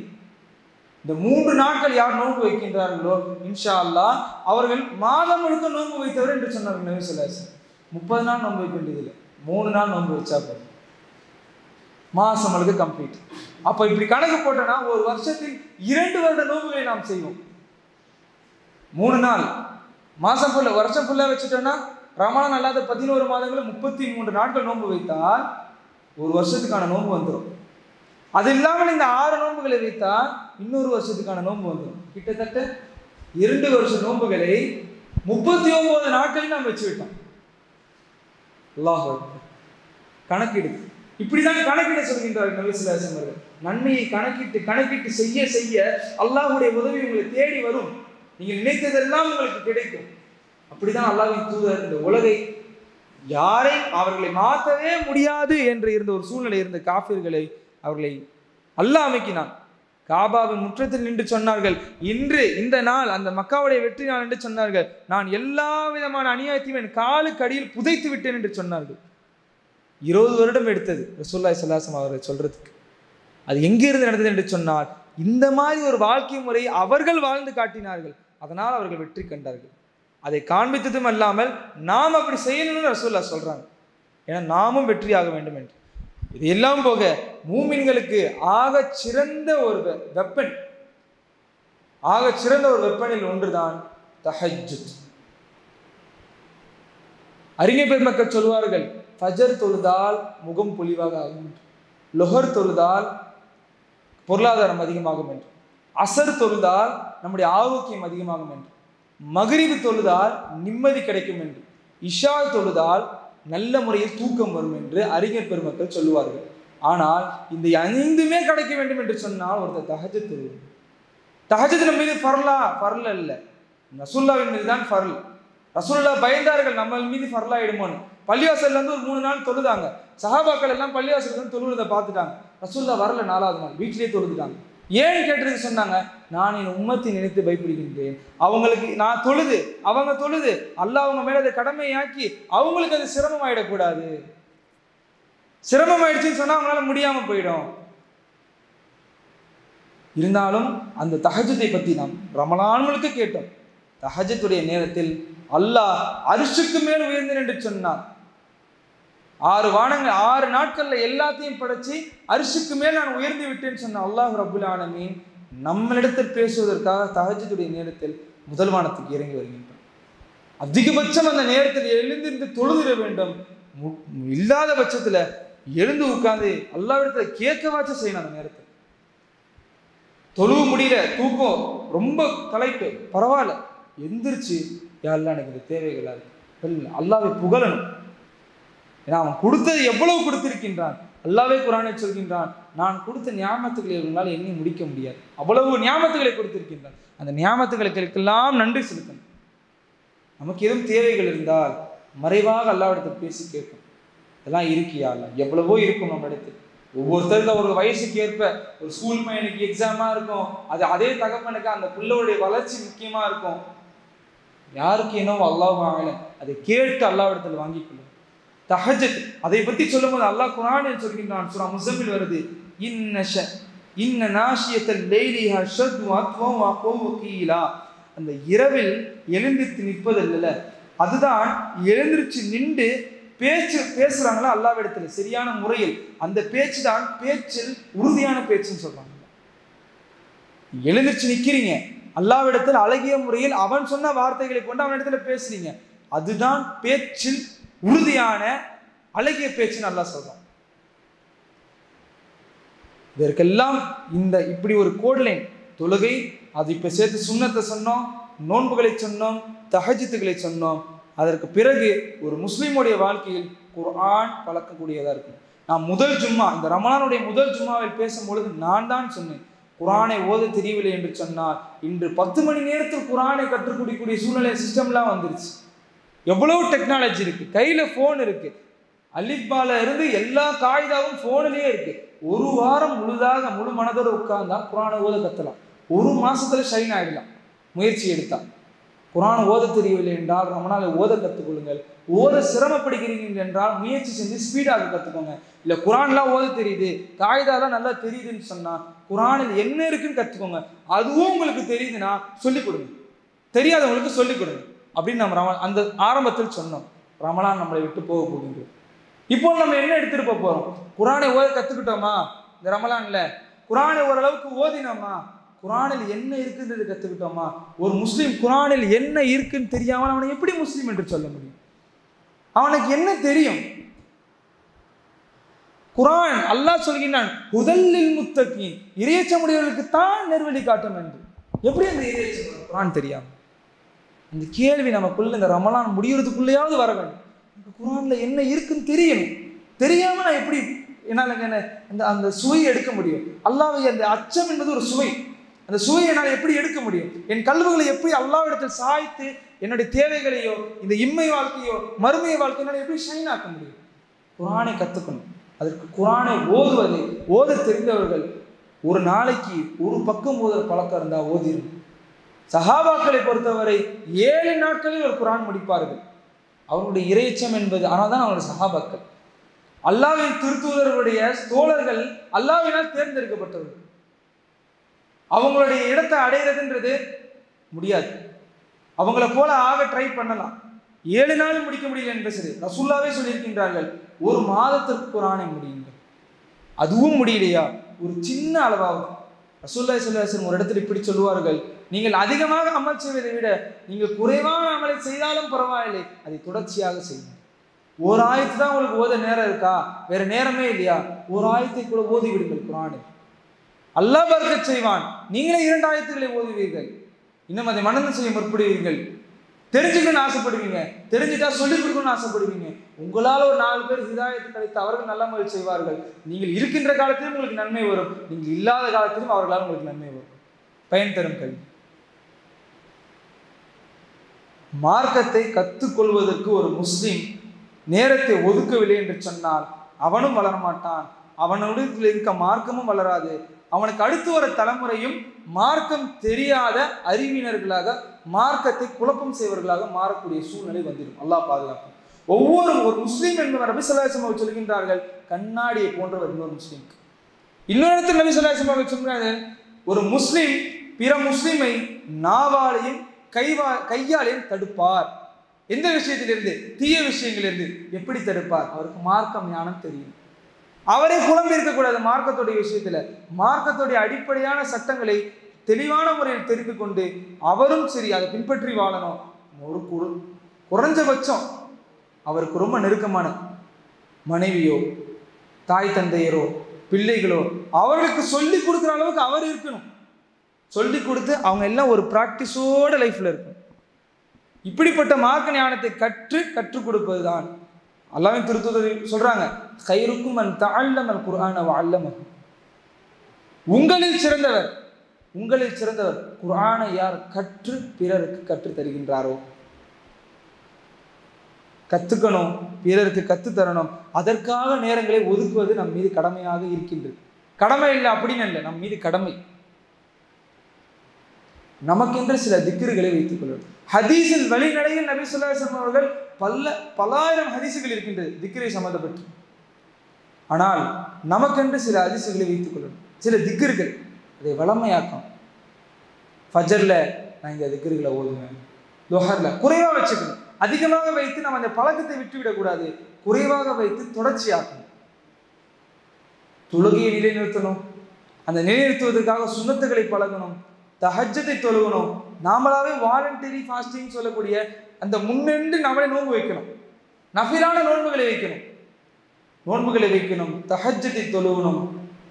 இந்த 3 நாட்கள் யார் நோன்பு வைக்கின்றார்களோ இன்ஷா அல்லாஹ் அவர்கள் மாதம் முழுக்க நோன்பு வைத்தவர் என்று சொன்னார்கள் நபி ஸல்லல்லாஹு அலைஹி வஸல்லம். 30 நாள் நோன்பு வைக்க வேண்டியதில்லை, 3 நாள் நோன்பு வச்சா போதும், மாசம் முழுக்க கம்ப்ளீட். அப்போ இப்படி கணக்கு போட்டோன்னா ஒரு வருஷத்தில் 2 வருட நோன்புகளை நாம் செய்வோம். 3 நாள் மாசம் ஃபுல்லாக, வருஷம் ஃபுல்லாக வச்சுட்டோன்னா ரமலான் அல்லாத 11 மாதங்களும் 33 நாட்கள் நோன்பு வைத்தால் ஒரு வருஷத்துக்கான நோன்பு வந்துடும். அது இல்லாமல் இந்த 6 நோன்புகளை வைத்தால் இன்னொரு வருஷத்துக்கான நோன்பு வந்துடும். கிட்டத்தட்ட 2 வருஷ நோன்புகளை 39 நாட்களில் நாம் வச்சு விட்டோம். அல்லாஹ் கணக்கெடு. இப்படிதான் கணக்கிட சொல்கின்றார்கள் நபி ஸல்லல்லாஹு அலைஹி வஸல்லம். நன்மையை கணக்கிட்டு செய்ய செய்ய அல்லாஹ்வுடைய உதவி உங்களை தேடி வரும். நீங்கள் நினைத்ததெல்லாம் உங்களுக்கு கிடைக்கும். அப்படிதான் அல்லாஹ்வின் தூதர் இந்த உலகை யாரை அவர்களை மாற்றவே முடியாது என்று இருந்த ஒரு சூழ்நிலை இருந்த காஃபிர்களை அவர்களை அல்லாஹ் அமைக்கினான். காபாவின் முற்றத்தில் நின்று சொன்னார்கள், இன்று இந்த நாள் அந்த மக்காவுடைய வெற்றி நாள் என்று சொன்னார்கள். நான் எல்லா விதமான அநியாயத்தையும் என் காலுக்கு அடியில் புதைத்து விட்டேன் என்று சொன்னார்கள். 20 வருடம் எடுத்தது ரசூலுல்லாஹி ஸல்லல்லாஹு அலைஹி வஸல்லம் அவர்கள் சொல்றதுக்கு. அது எங்கிருந்து நடந்தது என்று சொன்னால், இந்த மாதிரி ஒரு வாழ்க்கை முறையை அவர்கள் வாழ்ந்து காட்டினார்கள். அதனால் அவர்கள் வெற்றி கண்டார்கள். அதை காண்பித்ததும் அல்லாமல் நாம் அப்படி செய்யணும்னு ரசூலுல்லாஹ் சொல்றாங்க. ஏன்னா நாமும் வெற்றியாக வேண்டும் என்று. இது எல்லாம் போக மூமின்களுக்கு ஆக சிறந்த ஒரு வெப்பனில் ஒன்றுதான் தஹஜ்ஜுத். அறிஞர் பெருமக்கள் சொல்வார்கள், ஃபஜர் தொழுதால் முகம் பொலிவாக ஆகும் என்று, லொஹர் தொழுதால் பொருளாதாரம் அதிகமாகும் என்று, அசர் தொழுதால் நம்முடைய ஆரோக்கியம் அதிகமாகும் என்று, மக்ரிப் தொழுதால் நிம்மதி கிடைக்கும் என்று, இஷா தொழுதால் நல்ல முறையில் தூக்கம் வரும் என்று அறிஞர் பெருமக்கள் சொல்லுவார்கள். ஆனால் இந்த 5மே கிடைக்க வேண்டும் என்று சொன்னால் ஒருத்தர் தஹஜ்ஜுத் தொழுவார். தஹஜ்ஜுத் நம்ம மீது ஃபர்ல் அல்ல, ரசூலுல்லாஹ்வின் மீது தான் ஃபர்ல். ரசூலுல்லாஹ் பயந்தார்கள் நம்ம மீது ஃபர்ல் ஆயிடுமோன்னு. பள்ளிவாசல்ல இருந்து ஒரு 3 நாள் தொழுதாங்க. சஹாபாக்கள் எல்லாம் பள்ளிவாசல்ல இருந்து தொழுவதை பார்த்துட்டாங்க. ரசூலுல்லாஹ் வரல 4வது நாள் வீட்டிலேயே தொழுதுட்டாங்க. ஏன் கேட்டதுக்கு சொன்னாங்க, நான் என் உம்மத்தை நினைத்து பயப்படுகின்றேன். அவங்களுக்கு நான் தொழுது அவங்க தொழுது அல்லாஹ் அவங்க மேல அதை கடமையாக்கி அவங்களுக்கு அது சிரமம் ஆயிடக்கூடாது. சிரமம் ஆயிடுச்சுன்னு சொன்னா அவங்களால முடியாம போயிடும். இருந்தாலும் அந்த தஹஜ்ஜுதை பத்தி நாம் ரமலான் முழுக்க கேட்டோம். தஹஜ்ஜுடைய நேரத்தில் அல்லாஹ் அர்ஷுக்கு மேல் உயர்ந்தேன் என்று சொன்னார். 6 நாட்கள்ல எல்லாத்தையும் படைச்சு அர்ஷுக்கு மேல் நான் உயர்ந்து விட்டேன்னு சொன்ன அல்லாஹ் ரப்புல் ஆலமீன் நம்மளிடத்தில் பேசுவதற்காக தஹஜ்ஜுடைய நேரத்தில் முதல் வானத்துக்கு இறங்கி வருகின்றார். அதிகபட்சம் அந்த நேரத்தில் எழுந்திருந்து தொழுதிட வேண்டும். இல்லாத பட்சத்துல எழுந்து உட்கார்ந்து அல்லாஹ்விடத்துல கேட்கவாச்சும் செய்யணும். அந்த நேரத்தில் தொழுவ முடியல, தூக்கம் ரொம்ப களைப்பு, பரவாயில்ல, எந்திரிச்சு யா அல்லாஹ் எனக்கு இந்த தேவைகளா இருக்கு, அல்லாஹ்வை புகழணும். ஏன்னா அவன் கொடுத்தது எவ்வளவு கொடுத்திருக்கின்றான். அல்லாஹ்வே குர்ஆனில் சொல்கின்றான், நான் கொடுத்த நியாமத்துகளை உங்களால் எண்ணி முடிக்க முடியாது, அவ்வளவு நியாமத்துகளை கொடுத்திருக்கின்றான். அந்த நியாமத்துகளுக்கெல்லாம் நன்றி செலுத்தணும். நமக்கு எதுவும் தேவைகள் இருந்தால் மறைவாக அல்லாஹ்விடத்தில் பேசி கேட்கும். இதெல்லாம் இருக்கியா அல்ல, எவ்வளவோ இருக்கும் நம்ம இடத்துல. ஒவ்வொருத்தருக்கு ஒரு வயசுக்கு ஏற்ப ஒரு ஸ்கூல் பையனுக்கு எக்ஸாமா இருக்கும், அது அதே தகப்பனுக்கு அந்த பிள்ளையுடைய வளர்ச்சி முக்கியமா இருக்கும். யாருக்கு என்னவோ அல்லாஹ் ஆகலை, அதை கேட்டு அல்லாஹ்விடத்தில் வாங்கிக் கொள்ளும். தஹஜ்ஜுத் அதை பத்தி சொல்லும்போது அல்லாஹ் குர்ஆனில் சொல்கின்றான். சூரா முஸம்மில் வருது, இன்ன நாஷியத்தல் லைலி ஹஷது வத்வா வகீலா. அந்த இரவில் எழுந்திருத்து நிற்பதில்ல, அதுதான் எழுந்திருச்சு நின்று பேசுறாங்களா அல்லாஹ்விடத்துல சரியான முறையில், அந்த பேச்சு தான் பேச்சில் உறுதியான பேச்சுன்னு சொல்றாங்க. எழுந்திருச்சு நிக்கிறீங்க, அல்லாஹ்விடத்தில் அழகிய முறையில் அவன் சொன்ன வார்த்தைகளை கொண்டு அவன் இடத்துல பேசுறீங்க, அதுதான் பேச்சில் உறுதியான அழகிய பேச்சுன்னு அல்லாஹ் சொல்றான். இதற்கெல்லாம் இந்த இப்படி ஒரு கோட்லைன் தொழுகை, அது இப்ப சேர்த்து சுன்னத்தை சொன்னோம், நோன்புகளை சொன்னோம், தஹஜ்ஜுத்துகளை சொன்னோம். அதற்கு பிறகு ஒரு முஸ்லீமுடைய வாழ்க்கையில் குர்ஆன் பழக்கக்கூடியதாக இருக்கும். நான் முதல் ஜும்மா, இந்த ரமலானுடைய முதல் ஜும்மாவில் பேசும்பொழுது நான் தான் சொன்னேன், குர்ஆனை ஓத தெரியவில்லை என்று சொன்னால் இன்று 10 மணி நேரத்தில் குர்ஆனை கற்றுக்கூடிய சூழ்நிலை சிஸ்டம்லாம் வந்துருச்சு. எவ்வளவு டெக்னாலஜி இருக்கு, கையில ஃபோன் இருக்கு, அலிஃபால இருந்து எல்லா காயிதாவும் ஃபோனிலேயே இருக்கு. ஒரு வாரம் முழு மனதோடு உட்கார்ந்தா குர்ஆனை ஓத கத்தலாம். 1 மாசத்துல ஷைன் ஆயிடலாம் முயற்சி எடுத்தா. குர்ஆன் ஓத தெரியவில்லை என்றால் ரமலானை ஓத கற்றுக்கொள்ளுங்கள். ஓத சிரமப்படுகிறீங்க என்றால் முயற்சி செஞ்சு ஸ்பீடாக கற்றுக்கோங்க. இல்லை குர்ஆன்லாம் ஓத தெரியுது, காயிதாலாம் நல்லா தெரியுதுன்னு சொன்னா குர்ஆனில் என்ன இருக்குன்னு கற்றுக்கோங்க. அதுவும் உங்களுக்கு தெரியுதுன்னா சொல்லிக் கொடுங்க, தெரியாதவங்களுக்கு சொல்லிக் கொடுங்க அப்படின்னு நம்ம அந்த ஆரம்பத்தில் சொன்னோம். ரமலான் நம்மளை விட்டு போக போகின்றது. இப்போ நம்ம என்ன எடுத்துட்டு போறோம்? குர்ஆனை ஓத கற்றுக்கிட்டோமா? இந்த ரமலான்ல குர்ஆனை ஓரளவுக்கு ஓதினோமா? குர்ஆனில் என்ன இருக்குன்றது கற்றுக்கிட்டோமா? ஒரு முஸ்லீம் குர்ஆனில் என்ன இருக்குன்னு தெரியாமல் அவனை எப்படி முஸ்லீம் என்று சொல்ல முடியும்? அவனுக்கு என்ன தெரியும்? குர்ஆன் அல்லாஹ் சொல்கிறான், ஹுதல்லில் முத்தகீன், இறையச்சமுடையவர்களுக்கு தான் நேர்வழி காட்டும் என்று. எப்படி அந்த இறையச்சம் குர்ஆன் தெரியாம? இந்த கேள்வி நமக்குள்ள இந்த ரமலான் முடியறதுக்குள்ளேயாவது வர வேண்டும். குர்ஆன்ல என்ன இருக்குன்னு தெரியணும். தெரியாம நான் எப்படி என்னால் அந்த அந்த சுவையை எடுக்க முடியும். அல்லாஹ்வை அந்த அச்சம் என்பது ஒரு சுவை. அந்த சுவையை என்னால் எப்படி எடுக்க முடியும்? என் கல்விகளை எப்படி அல்லாஹ்விடத்தில் சாய்த்து என்னுடைய தேவைகளையோ இந்த இம்மை வாழ்க்கையோ மறுமை வாழ்க்கையோ என்னால் எப்படி ஷைன் ஆக்க முடியும்? குர்ஆனை கற்றுக்கணும். அதற்கு குர்ஆனை ஓத தெரிந்தவர்கள் ஒரு நாளைக்கு ஒரு பக்கம் ஓதுற பழக்கம் இருந்தால் ஓதிடும். சஹாபாக்களை பொறுத்தவரை 7 நாட்களில் ஒரு குர்ஆன் முடிப்பார்கள். அவங்களுடைய இறைச்சம் என்பது, ஆனால் தான் அவங்களுடைய சஹாபாக்கள் அல்லாஹ்வின் திருத்தூதர்களுடைய தோழர்கள் அல்லாஹ்வினால் தேர்ந்தெடுக்கப்பட்டவர்கள். அவங்களுடைய இடத்தை அடைகிறதுன்றது முடியாது. அவங்கள போல ஆக ட்ரை பண்ணலாம், 7 நாள் முடிக்க முடியல என்று சரி ரசூலுல்லாஹ்வே சொல்லியிருக்கின்றார்கள், ஒரு மாதத்திற்கு குர்ஆனை முடியுங்கள். அதுவும் முடியலையா, ஒரு சின்ன அளவாகும். ரசூலுல்லாஹி ஸல்லல்லாஹு அலைஹி வஸல்லம் ஒரு இடத்துல இப்படி சொல்லுவார்கள், நீங்கள் அதிகமாக அமல் செய்வதை விட நீங்கள் குறைவான அமலை செய்தாலும் பரவாயில்லை, அதை தொடர்ச்சியாக செய்யுங்கள். ஒரு ஆயத்து தான் உங்களுக்கு ஓத நேரம் இருக்கா, வேற நேரமே இல்லையா, ஒரு ஆயத்தை கூட ஓதி விடுங்கள் குர்ஆனை. அல்லாஹ் பரக்கத் செய்வான். நீங்களே 2 ஆயத்துக்களை ஓதுவீர்கள், இன்னும் அதை மனனம் செய்ய முற்படுவீர்கள். தெரிஞ்சுக்கணும்னு ஆசைப்படுவீங்க, தெரிஞ்சுட்டா சொல்லிக் கொடுக்கணும்னு ஆசைப்படுவீங்க. உங்களால் ஒரு 4 பேர் ஹிதாயத்து கிடைத்து அவர்கள் நல்ல முறையில் செய்வார்கள். நீங்கள் இருக்கின்ற காலத்திலும் உங்களுக்கு நன்மை வரும், நீங்கள் இல்லாத காலத்திலும் அவர்களால் உங்களுக்கு நன்மை வரும். பயன் தரும் கல்வி. மார்க்கத்தை கற்றுக்கொள்வதற்கு ஒரு முஸ்லிம் நேரத்தை ஒதுக்கவில்லை என்று சொன்னால் அவனும் வளர மாட்டான், அவனுடைய இருக்க மார்க்கமும் வளராது. அவனுக்கு அடுத்து வர தலைமுறையும் மார்க்கம் தெரியாத அறிவினர்களாக மார்க்கத்தை குழப்பம் செய்வர்களாக மாறக்கூடிய சூழ்நிலை வந்துடும். அல்லாஹ் பாதுகாக்கும். ஒரு முஸ்லீம் என்பவர் நபி ஸல்லல்லாஹு அலைஹி வஸல்லம் சொல்கின்றார்கள், கண்ணாடியை போன்றவர் இன்னொரு முஸ்லீமுக்கு. இன்னொரு இடத்தில் நபி ஸல்லல்லாஹு அலைஹி வஸல்லம் சொல்கிறார்கள், ஒரு முஸ்லீம் பிற முஸ்லீமை நாவாலையும் கையாலையும் தடுப்பார். எந்த விஷயத்திலிருந்து? தீய விஷயங்களிலிருந்து. எப்படி தடுப்பார்? அவருக்கு மார்க்கம் ஞானம் தெரியும். அவரே குழம்பு இருக்கக்கூடாது மார்க்கத்துடைய விஷயத்துல. மார்க்கத்துடைய அடிப்படையான சட்டங்களை தெளிவான முறையில் தெரிந்து கொண்டு அவரும் சரி அதை பின்பற்றி வாழணும். ஒரு குறைஞ்சபட்சம் அவருக்கு ரொம்ப நெருக்கமான மனைவியோ தாய் தந்தையரோ பிள்ளைகளோ அவர்களுக்கு சொல்லி கொடுக்குற அளவுக்கு அவர் இருக்கணும். சொல்லி கொடுத்து அவங்க எல்லாம் ஒரு பிராக்டிஸோட லைஃப்ல இருக்கும். இப்படிப்பட்ட மார்க்க ஞானத்தை கற்றுக் கொடுப்பது தான் அல்லாஹ்வின் திருத்தூதர் சொல்றாங்க, கைருக்கும் மன் தஅல்லமல் குர்ஆன வ அல்லமஹு. உங்களில் சிறந்தவர் குர்ஆனை யார் கற்று பிறருக்கு கற்றுத் தருகின்றாரோ. கத்துக்கணும், பிறருக்கு கற்றுத்தரணும். அதற்காக நேரங்களை ஒதுக்குவது நம் மீது கடமையாக இருக்கின்றது. கடமை இல்லை அப்படின்னு இல்லை, நம் மீது கடமை. நமக்கென்று சில திக்ருகளை வைத்துக் கொள்ளும். ஹதீஸில் வழிநடையில் நபி ஸல்லல்லாஹு அலைஹி வஸல்லம் அவர்கள் பல்லாயிரம் ஹதீஸுகள் இருக்கின்றது திக்ரை சம்பந்தப்பட்டு. ஆனால் நமக்கென்று சில ஹதீஸுகளை வைத்துக் கொள்ளணும், சில திக்ருகள். அதை வளமையாக்கும். ஃபஜர்ல நான் இந்த திக்ருகளை ஓதுவேன், துஹர்ல குறைவாக வச்சுக்கணும். அதிகமாக வைத்து நம்ம அந்த பழக்கத்தை விட்டுவிடக்கூடாது. குறைவாக வைத்து தொடர்ச்சியாக்கணும். தொழுகையை நிலைநிறுத்தணும். அந்த நிலைநிறுத்துவதற்காக சுன்னத்துகளை பழகணும். தஹஜ்ஜத்தை தொழுகணும். நாமளாவே வாலண்டரி ஃபாஸ்டிங் சொல்லக்கூடிய அந்த முன்னெண்டு நம்மளே நோன்பு வைக்கணும். நஃபிலான நோன்புகளை வைக்கணும். தஹஜ்ஜத்தை தொழுகணும்.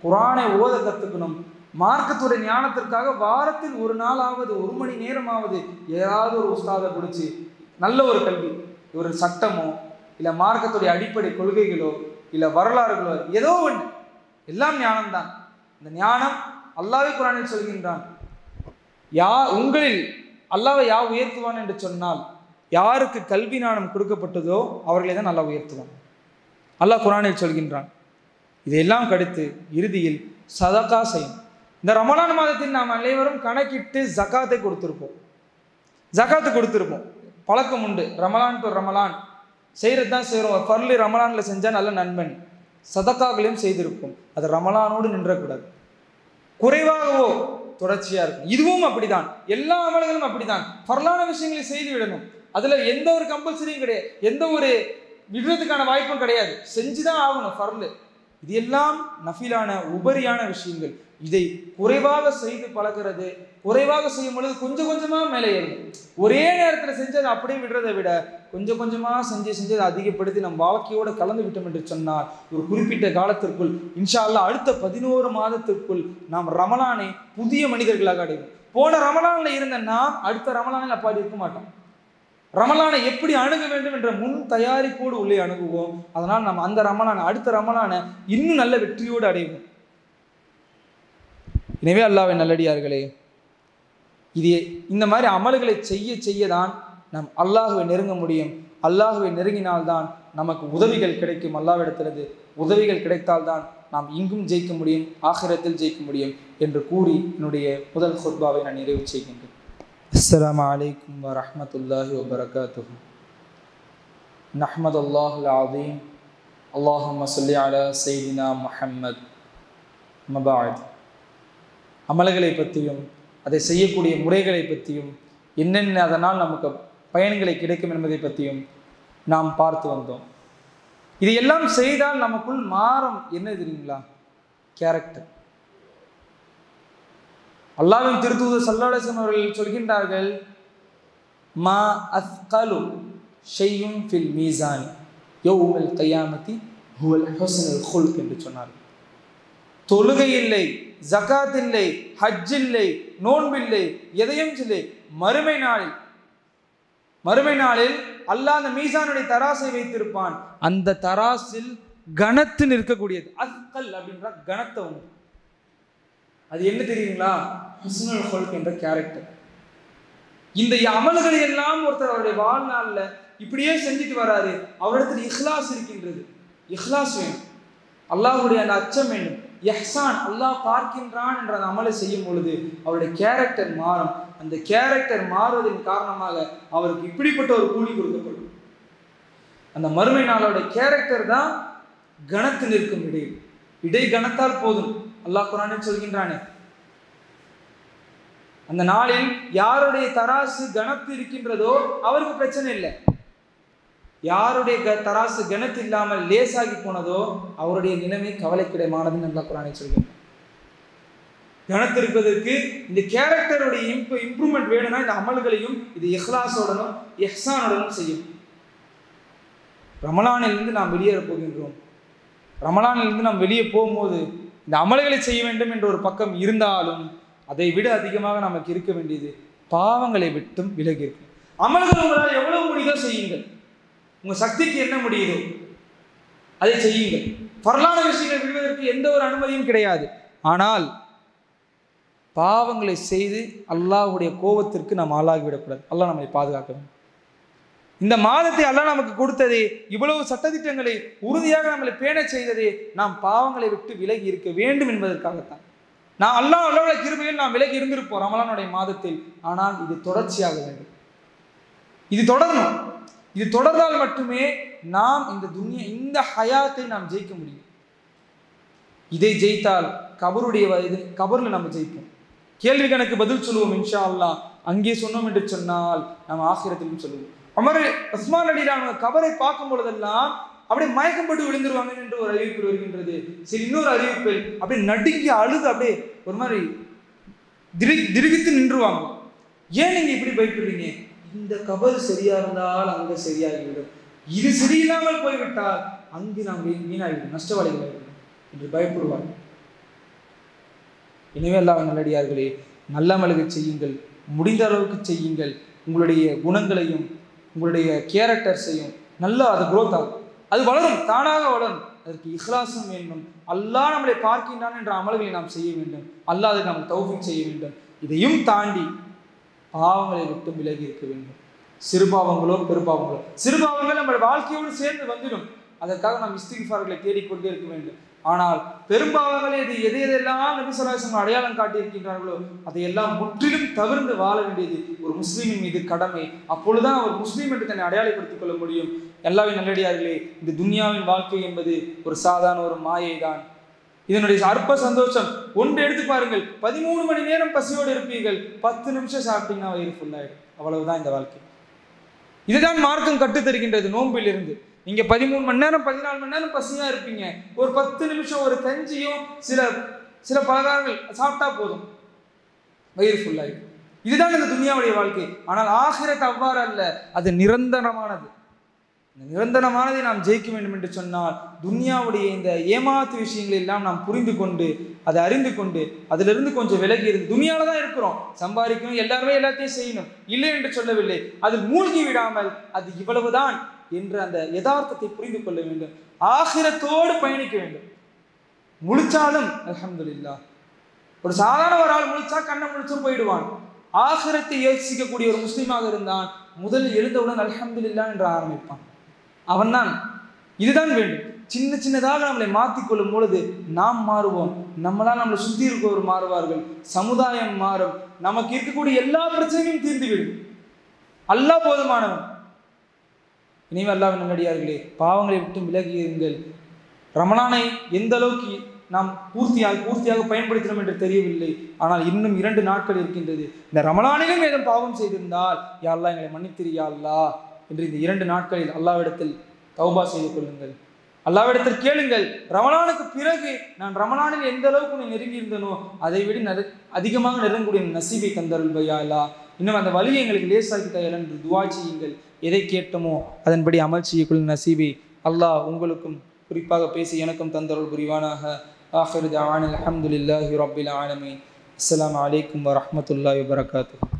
குர்ஆனை ஓத கற்றுக்கணும். மார்க்கத்துடைய ஞானத்திற்காக வாரத்தில் ஒரு நாளாவது 1 மணி நேரமாவது ஏதாவது ஒரு உஸ்தாதை பிடிச்சி நல்ல ஒரு கல்வி, ஒரு சட்டமோ இல்லை மார்க்கத்துடைய அடிப்படை கொள்கைகளோ இல்லை வரலாறுகளோ ஏதோ ஒன்று, எல்லாம் ஞானம்தான். இந்த ஞானம் அல்லாஹ்வே குர்ஆனில் சொல்கின்றான், உங்களில் அல்லாஹ்வை யார் உயர்த்துவான் என்று சொன்னால் யாருக்கு கல்வி ஞானம் கொடுக்கப்பட்டதோ அவர்களை தான் அல்லாஹ் உயர்த்துவான். அல்லாஹ் குர்ஆனில் சொல்கின்றான். இதையெல்லாம் கடுத்து இறுதியில் சதகா செய்யும். இந்த ரமலான் மாதத்தில் நாம் அனைவரும் கணக்கிட்டு ஜகாத்து கொடுத்துருப்போம். பழக்கம் உண்டு. ரமலான் டு ரமலான் செய்கிறது தான் செய்கிறோம். ஃபர்லி ரமலானில் செஞ்சால் நல்ல நண்பன். சதகாக்களையும் செய்திருப்போம். அது ரமலானோடு நின்றக்கூடாது. குறைவாகவோ தொடர்ச்சியாக இருக்கும். இதுவும் அப்படிதான். எல்லா அமல்களும் அப்படிதான். ஃபர்லான விஷயங்களை செய்து விடணும். அதில் எந்த ஒரு கம்பல்சரியும் கிடையாது, எந்த ஒரு விடுறதுக்கான வாய்ப்பும் கிடையாது. செஞ்சுதான் ஆகணும் ஃபர்லு. இது எல்லாம் நஃபிலான உபரியான விஷயங்கள். இதை குறைவாக செய்து பழகிறது. குறைவாக செய்யும் பொழுது கொஞ்சம் கொஞ்சமாக மேலே ஏறும். ஒரே நேரத்தில் செஞ்சு அதை அப்படியே விடுறதை விட கொஞ்சம் கொஞ்சமாக செஞ்சு அதை அதிகப்படுத்தி நம் வாழ்க்கையோடு கலந்து விட்டோம் என்று சொன்னால் ஒரு குறிப்பிட்ட காலத்திற்குள் இன்ஷா அல்லாஹ் அடுத்த 11 மாதத்திற்குள் நாம் ரமலானை புதிய மனிதர்களாக அடைவோம். போன ரமலானில் இருந்த நாம் அடுத்த ரமலானில் அப்பாடி இருக்க மாட்டோம். ரமலானை எப்படி அணுக வேண்டும் என்ற முன் தயாரிப்போடு உள்ளே அணுகுவோம். அதனால் நம்ம அந்த ரமலானை, அடுத்த ரமலானை இன்னும் நல்ல வெற்றியோடு அடைவோம். எனவே அல்லாஹ்வின் நல்லடியார்களே, இந்த மாதிரி அமல்களை செய்ய தான் நாம் அல்லாஹ்வை நெருங்க முடியும். அல்லாஹ்வை நெருங்கினால்தான் நமக்கு உதவிகள் கிடைக்கும். அல்லாஹ்விடத்திலிருந்து உதவிகள் கிடைத்தால்தான் நாம் இங்கும் ஜெயிக்க முடியும், ஆகிரத்தில் ஜெயிக்க முடியும் என்று கூறி என்னுடைய முதல் குத்பாவை நான் நிறைவு செய்கின்றேன். அஸ்ஸலாமு அலைக்கும் வரஹ்மத்துல்லாஹி வபரகாத்துஹு. நஹ்மதுல்லாஹில் அஸீம். அல்லாஹும்ம ஸல்லி அலா ஸய்யிதினா முஹம்மத். மபஅத். அமல்களை பற்றியும் அதை செய்யக்கூடிய முறைகளை பற்றியும் என்னென்ன அதனால் நமக்கு பயன்களை கிடைக்கும் என்பதை பற்றியும் நாம் பார்த்து வந்தோம். இதையெல்லாம் செய்தால் நமக்குள் மாறும் என்ன தெரியுங்களா? கேரக்டர். அல்லாஹ்வின் திருத்தூதர் ஸல்லல்லாஹு அலைஹி வஸல்லம் அவர்கள் சொல்கின்றார்கள், மா அஸ்கலு ஷையுன் ஃபில் மீசான் யௌமல் கியாமத்தி ஹுவல் ஹுஸ்னுல் குல்க் என்று சொன்னார்கள். தொழுகை இல்லை, ஜகாத் இல்லை, ஹஜ் இல்லை, நோன்பில்லை, எதையும் இல்லை, மறுமை நாளில் அல்லாஹ் அந்த மீசானுடைய தராசை வைத்திருப்பான். அந்த தராசில் கனத்து நிற்கக்கூடியது. அஸ்கல் அப்படின்ற கனத்தை உண்டு. அது என்ன தெரியுங்களா? ஹுஸ்னுல் குல்க் என்ற கேரக்டர். இந்த அமல்களை எல்லாம் ஒருத்தர் அவருடைய வாழ்நாளில் இப்படியே செஞ்சுட்டு வராரு. அவரிடத்தில் இஹ்லாஸ் இருக்கின்றது. இஹ்லாஸ் வேணும், அல்லாஹ்வுடைய அந்த அச்சம் வேண்டும், இஹ்சான், அல்லாஹ் பார்க்கின்றான் என்ற அந்த அமலை செய்யும் பொழுது அவருடைய கேரக்டர் மாறும். அந்த கேரக்டர் மாறுவதன் காரணமாக அவருக்கு இப்படிப்பட்ட ஒரு கூலி கொடுக்கப்படும். அந்த மறுமை நாளோட கேரக்டர் தான் கனத்து நிற்கும். இடை கனத்தால் போதும். அல்லாஹ் குர்ஆனில் சொல்கின்றானே, அந்த நாளில் யாருடைய தராசு கனத்து இருக்கின்றதோ அவருக்கு பிரச்சனை இல்லை. யாருடைய தராசு கனத்து இல்லாமல் லேசாகி போனதோ அவருடைய நிலைமை கவலைக்கிடமானதுன்னு அல்லாஹ் குர்ஆனில் சொல்கின்றான். கனத்து இருப்பதற்கு இந்த கேரக்டருடைய இம்ப்ரூவ்மெண்ட் வேணும்னா இந்த அமல்களையும் இது இஹ்லாஸோடனும் இஹ்சானுடனும் செய்யும். ரமலானிலிருந்து நாம் வெளியேற போகின்றோம். ரமலானிலிருந்து நாம் வெளியே போகும்போது இந்த அமல்களை செய்ய வேண்டும் என்ற ஒரு பக்கம் இருந்தாலும் அதை விட அதிகமாக நமக்கு இருக்க வேண்டியது பாவங்களை விட்டும் விலகி இருக்கும். அமல்கள் உங்களால் எவ்வளவு முடியுதோ செய்யுங்கள். உங்கள் சக்திக்கு என்ன முடியுதோ அதை செய்யுங்கள். பரலான விஷயங்களை விடுவதற்கு எந்த ஒரு அனுமதியும் கிடையாது. ஆனால் பாவங்களை செய்து அல்லாஹ்வுடைய கோபத்திற்கு நாம் ஆளாகிவிடக்கூடாது. அல்லாஹ் நம்மை பாதுகாக்க வேண்டும். இந்த மாதத்தை அல்லாஹ் நமக்கு கொடுத்ததே, இவ்வளவு சட்டதிட்டங்களை உறுதியாக நம்மளை பேண செய்ததே நாம் பாவங்களை விட்டு விலகி இருக்க வேண்டும் என்பதற்காகத்தான். நான் அல்லாஹ்வுடைய கிருபையில் நாம் விலகி இருந்திருப்போம் ரமலானுடைய மாதத்தில். ஆனால் இது தொடர்ச்சியாக வேண்டும். இது தொடரணும். இது தொடர்ந்தால் மட்டுமே நாம் இந்த ஹயாத்தை நாம் ஜெயிக்க முடியும். இதை ஜெயித்தால் கபரில் நம்ம ஜெயிப்போம். கேள்வி கணக்கு பதில் சொல்லுவோம் இன்ஷா அல்லாஹ். அங்கே சொன்னோம் என்று சொன்னால் நாம் ஆகிரத்திலும் சொல்லுவோம். உஸ்மான் ரலியல்லாஹு கபரை பார்க்கும் பொழுதெல்லாம் அப்படியே மயக்கம் போட்டு விழுந்துருவாங்க என்று ஒரு அறிவிப்பு வருகின்றது. சரி, இன்னொரு அறிவிப்பில் அப்படியே நடுங்கி அழுது அப்படியே ஒரு மாதிரி திரிகித்து நின்றுவாங்க. ஏன் நீங்க இப்படி பயப்படுறீங்க? இந்த கபர் சரியா இருந்தால் அங்க சரியாகிவிடும், இது சரியில்லாமல் போய்விட்டால் அங்கு நாம் வீணாகிவிடும், நஷ்டவாளிகள் என்று பயப்படுவார். எனவே அல்லாஹ்வின் நல்லடியார்களே, நல்ல அமல்களை செய்யுங்கள், முடிந்த அளவுக்கு செய்யுங்கள். உங்களுடைய குணங்களையும் உங்களுடைய கேரக்டர்ஸையும் நல்லா அது க்ரோத் ஆகும், அது வளரும், தானாக வளரும். அதற்கு இஹ்லாஸும் வேண்டும். அல்லாஹ் நம்மளை பார்க்கின்றான் என்ற அமல்களை நாம் செய்ய வேண்டும். அல்லாஹ் அதை நாம் தௌஃபீக் செய்ய வேண்டும். இதையும் தாண்டி பாவங்களை விட்டு விலகி இருக்க வேண்டும். சிறுபாவங்களோ பெருபாவங்களோ, சிறுபாவங்கள் நம்முடைய வாழ்க்கையோடு சேர்ந்து வந்துடும். அதற்காக நாம் இஸ்திக்ஃபார்களை தேடிக்கொண்டே இருக்க வேண்டும். ஆனால் பெரும்பாவங்களே எதையெல்லாம் நபி ஸல்லல்லாஹு அலைஹி வஸல்லம் அடையாளம் காட்டியிருக்கின்றார்களோ அதையெல்லாம் முற்றிலும் தவிர்த்து வாழ வேண்டியது ஒரு முஸ்லீமின் மீது கடமை. அப்பொழுதுதான் அவர் முஸ்லீம் என்று தன்னை அடையாளப்படுத்திக் கொள்ள முடியும். அல்லாஹ்வின் நல்லடியார்களே, இந்த துன்யாவின் வாழ்க்கை என்பது ஒரு சாதாரண ஒரு மாயை தான். இதனுடைய அற்ப சந்தோஷம் ஒன்று எடுத்து பாருங்கள். 13 மணி நேரம் பசியோடு இருப்பீர்கள், 10 நிமிஷம் சாப்பிட்டீங்கன்னா வயிறு ஃபுல்லாயிடும். அவ்வளவுதான் இந்த வாழ்க்கை. இதுதான் மார்க்கம் கற்றுத் தருகின்றது. நோம்பில் இருந்து நீங்க 13 மணி நேரம் 14 மணி நேரம் பசியா இருப்பீங்க, ஒரு 10 நிமிஷம் ஒரு கஞ்சியும் சில பலகாரங்கள் சாப்பிட்டா போதும், வயிறு ஃபுல்லாயிடும். இதுதான் இந்த துன்யாவுடைய வாழ்க்கை. ஆனால் ஆகிரத் அவ்வாறு அல்ல, அது நிரந்தரமானது. நிரந்தரமானதை நாம் ஜெயிக்க வேண்டும் என்று சொன்னால் துன்யாவுடைய இந்த ஏமாத்து விஷயங்களை எல்லாம் நாம் புரிந்து கொண்டு அதை அறிந்து கொண்டு அதிலிருந்து கொஞ்சம் விலகி இருந்து, துன்யால தான் இருக்கிறோம், சம்பாதிக்கணும், எல்லாருமே எல்லாத்தையும் செய்யணும், இல்லை என்று சொல்லவில்லை, அதில் மூழ்கி விடாமல் அது இவ்வளவுதான் என்ற அந்த யதார்த்தத்தை புரிந்து கொள்ள வேண்டும். ஆகிரத்தோடு பயணிக்க வேண்டும். முழிச்சாலும் அல்ஹம்துலில்லாஹ். ஒரு சாதாரண ஒரு ஆள் முழிச்சா கண்ணை முழிச்சும் போயிடுவான். ஆகிரத்தை யோசிக்கக்கூடிய ஒரு முஸ்லீமாக இருந்தான் முதலில் எழுந்தவுடன் அல்ஹம்துலில்லாஹ் என்று ஆரம்பிப்பான். அவன்தான். இதுதான் வேண்டும். சின்ன சின்னதாக நம்மளை மாற்றிக்கொள்ளும் பொழுது நாம் மாறுவோம், நம்மளால் நம்மளை சுற்றி இருக்கவர் மாறுவார்கள், சமுதாயம் மாறும், நமக்கு இருக்கக்கூடிய எல்லா பிரச்சனையும் தீர்ந்துவிடும். அல்லாஹ் போதுமானவன். இனிமே அல்லாஹ்வின் நல்லடியார்களே, பாவங்களை விட்டு விலகி இருங்கள். ரமலானை எந்த அளவுக்கு நாம் பூர்த்தியாக பயன்படுத்தினோம் என்று தெரியவில்லை. ஆனால் இன்னும் 2 நாட்கள் இருக்கின்றது. இந்த ரமலானிலும் ஏதும் பாவம் செய்திருந்தால் யா அல்லாஹ் எங்களை மன்னித்திரு யா அல்லாஹ் என்று இந்த 2 நாட்களில் அல்லாஹ்விடத்தில் தௌபா செய்து கொள்ளுங்கள். அல்லாஹ்விடத்தில் கேளுங்கள். ரமலானுக்கு பிறகு நான் ரமலானில் எந்த அளவுக்கு உன்னை நெருங்கி இருந்தனோ அதை விட அதிகமாக நெருங்கக்கூடிய நசீபை தந்தருள் யா அல்லாஹ். இன்னும் அந்த வழியை எங்களுக்கு லேசாக்கி தயல் என்று துவா செய்யுங்கள். எதை கேட்டோமோ அதன்படி அமல் செய்யக்கூடிய நசீபை அல்லாஹ் உங்களுக்கும் குறிப்பாக பேசி எனக்கும் தந்தருள் புரிவானாக. ஆகிரு தஅவானா அல்ஹம்துலில்லாஹி ரப்பில் ஆலமீன். அஸ்ஸலாமு அலைக்கும் வரஹ்மத்துல்லாஹி வபரகாத்துஹு.